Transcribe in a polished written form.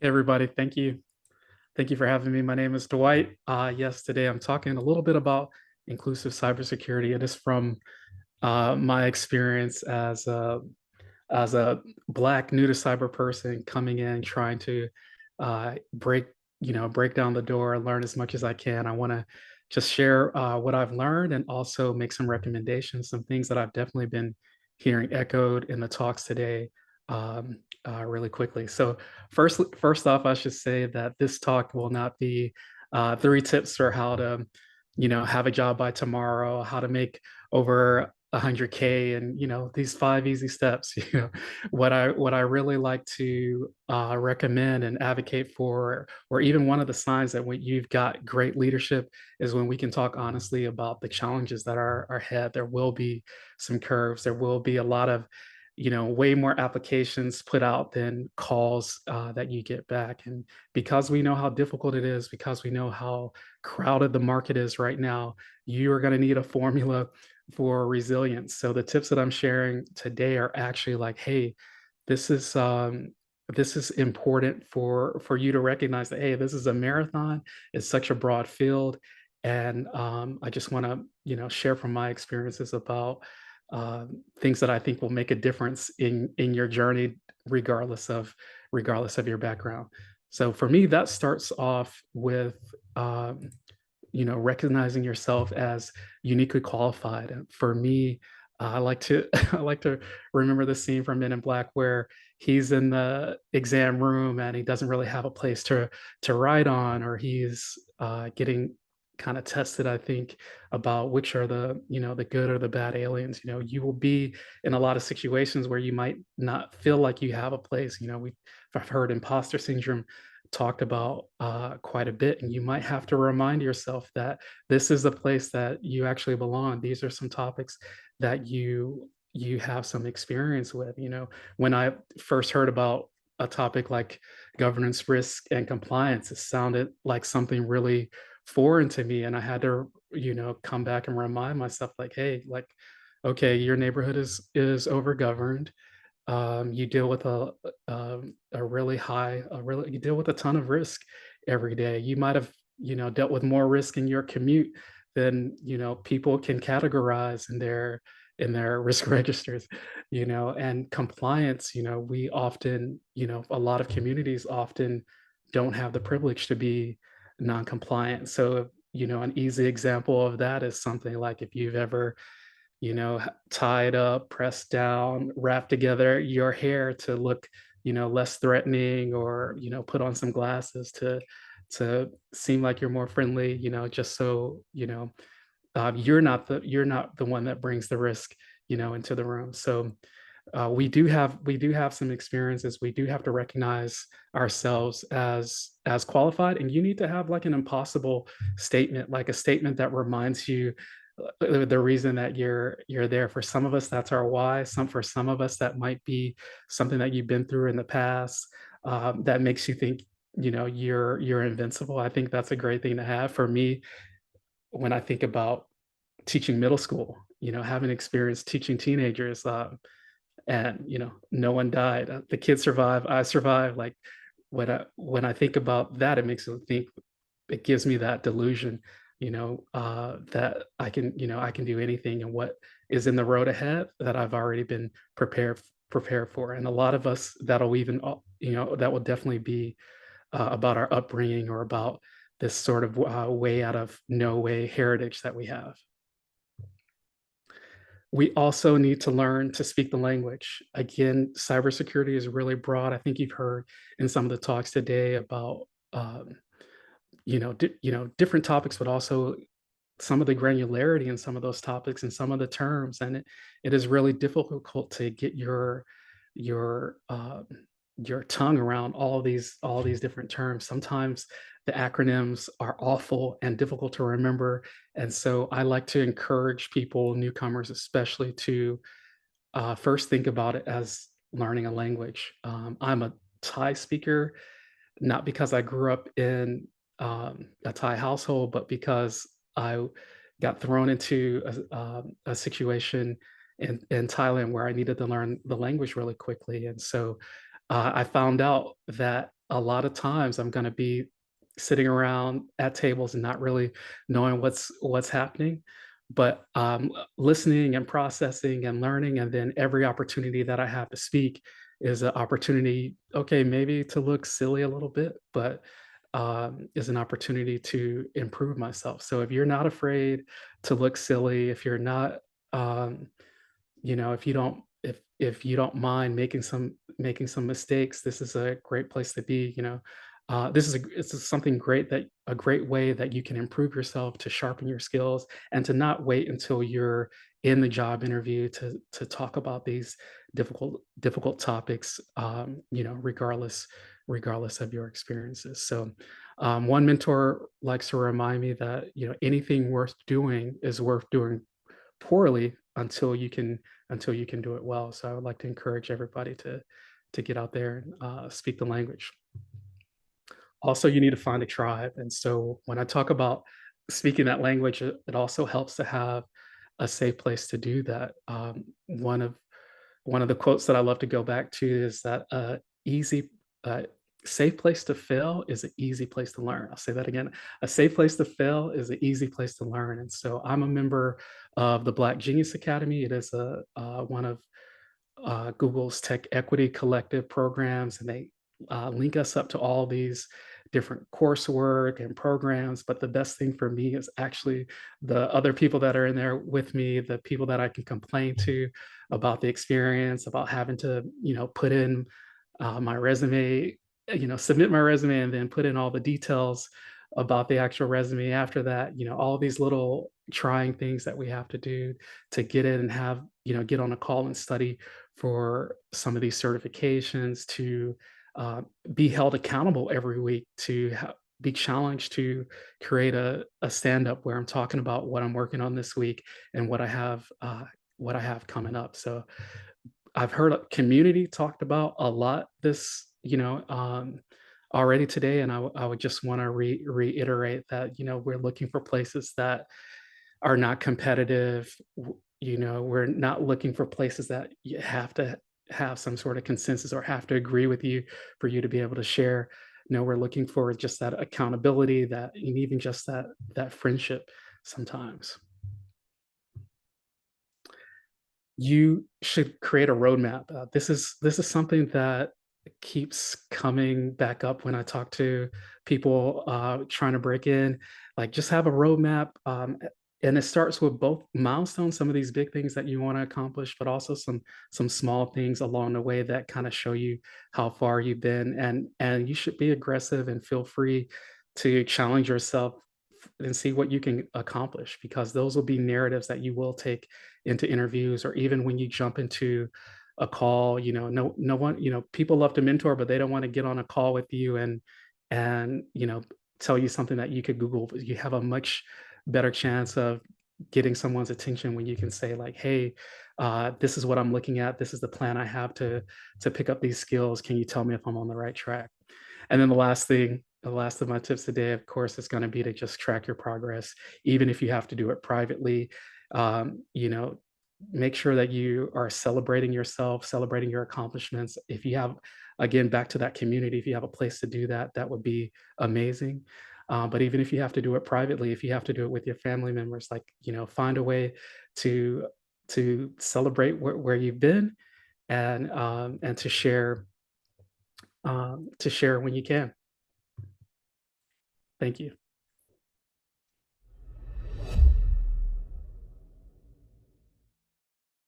Hey everybody, thank you. Thank you for having me. My name is Dwight. Yes, today I'm talking a little bit about inclusive cybersecurity. It is from my experience as a Black new to cyber person coming in, trying to break down the door and learn as much as I can. I want to just share what I've learned and also make some recommendations, some things that I've definitely been hearing echoed in the talks today really quickly. So first off, I should say that this talk will not be 3 tips for how to, have a job by tomorrow, how to make over 100K and these 5 easy steps. What I really like to recommend and advocate for, or even one of the signs that when you've got great leadership is when we can talk honestly about the challenges that are ahead. There will be some curves. There will be a lot of way more applications put out than calls that you get back. And because we know how difficult it is, because we know how crowded the market is right now, you are going to need a formula for resilience. So the tips that I'm sharing today are actually like, hey, this is this is important for you to recognize that hey, this is a marathon. It's such a broad field, and I just want to share from my experiences about things that I think will make a difference in your journey, regardless of your background. So for me, that starts off with recognizing yourself as uniquely qualified. And for me, I like to I like to remember the scene from Men in Black where he's in the exam room and he doesn't really have a place to write on, or he's getting kind of tested, I think, about which are the good or the bad aliens. You will be in a lot of situations where you might not feel like you have a place. I've heard imposter syndrome talked about quite a bit, and you might have to remind yourself that this is the place that you actually belong. These are some topics that you have some experience with. When I first heard about a topic like governance, risk, and compliance, it sounded like something really foreign to me, and I had to come back and remind myself like, hey, like, okay, your neighborhood is overgoverned. You deal with a really you deal with a ton of risk every day. You might have dealt with more risk in your commute than people can categorize in their risk registers. And compliance, we often, a lot of communities often don't have the privilege to be non-compliant. So an easy example of that is something like if you've ever tied up, pressed down, wrapped together your hair to look, less threatening, or, put on some glasses to seem like you're more friendly, just so, you're not the one that brings the risk, into the room. So we do have some experiences. We do have to recognize ourselves as qualified, and you need to have like an impossible statement, like a statement that reminds you the reason that you're there. For some of us, that's our why. For some of us, that might be something that you've been through in the past that makes you think you're invincible. I think that's a great thing to have. For me, when I think about teaching middle school, having experience teaching teenagers, and no one died. The kids survive. I survive. Like when I think about that, it makes me think. It gives me that delusion, that I can do anything, and what is in the road ahead that I've already been prepared for. And a lot of us that'll even that will definitely be about our upbringing or about this sort of way out of no way heritage that we have. We also need to learn to speak the language. Again, cybersecurity is really broad. I think you've heard in some of the talks today about different topics, but also some of the granularity in some of those topics and some of the terms. And it is really difficult to get your your tongue around all these different terms. Sometimes the acronyms are awful and difficult to remember. And so I like to encourage people, newcomers especially, to first think about it as learning a language. I'm a Thai speaker, not because I grew up in a Thai household, but because I got thrown into a situation in Thailand where I needed to learn the language really quickly. And so I found out that a lot of times I'm gonna be sitting around at tables and not really knowing what's happening, but, listening and processing and learning, and then every opportunity that I have to speak is an opportunity, okay, maybe to look silly a little bit, but, is an opportunity to improve myself. So if you're not afraid to look silly, if you're not, um if if you don't mind making some mistakes, this is a great place to be, you know. This is something great, that a great way that you can improve yourself, to sharpen your skills, and to not wait until you're in the job interview to talk about these difficult topics, regardless of your experiences. So, one mentor likes to remind me that, anything worth doing is worth doing poorly until you can do it well. So I would like to encourage everybody to get out there and speak the language. Also, you need to find a tribe. And so when I talk about speaking that language, it also helps to have a safe place to do that. One of the quotes that I love to go back to is that easy, uh, safe place to fail is an easy place to learn. I'll say that again. A safe place to fail is an easy place to learn. And so I'm a member of the Black Genius Academy. It is one of Google's Tech Equity Collective programs, and they link us up to all these different coursework and programs. But the best thing for me is actually the other people that are in there with me, the people that I can complain to about the experience, about having to, put in my resume, submit my resume and then put in all the details about the actual resume after that, all these little trying things that we have to do to get in and have, get on a call and study for some of these certifications, to uh, be held accountable every week, to be challenged to create a stand up where I'm talking about what I'm working on this week and what I have coming up. So I've heard a community talked about a lot this, already today, and I would just want to reiterate that, we're looking for places that are not competitive. We're not looking for places that you have to have some sort of consensus or have to agree with you for you to be able to share. No, we're looking for just that accountability, that and even just that friendship sometimes. You should create a roadmap. This is something that keeps coming back up when I talk to people trying to break in. Like, just have a roadmap, and it starts with both milestones, some of these big things that you want to accomplish, but also some small things along the way that kind of show you how far you've been. And you should be aggressive and feel free to challenge yourself and see what you can accomplish, because those will be narratives that you will take into interviews, or even when you jump into a call. No one, people love to mentor, but they don't want to get on a call with you and tell you something that you could Google. But you have a much better chance of getting someone's attention when you can say, like, hey, this is what I'm looking at, this is the plan I have to pick up these skills, can you tell me if I'm on the right track? And then the last of my tips today, of course, is going to be to just track your progress, even if you have to do it privately. Um, you know, Make sure that you are celebrating yourself, celebrating your accomplishments. If you have, again, back to that community, if you have a place to do that, that would be amazing. But even if you have to do it privately, if you have to do it with your family members, like, find a way to celebrate where you've been, and to share when you can. Thank you.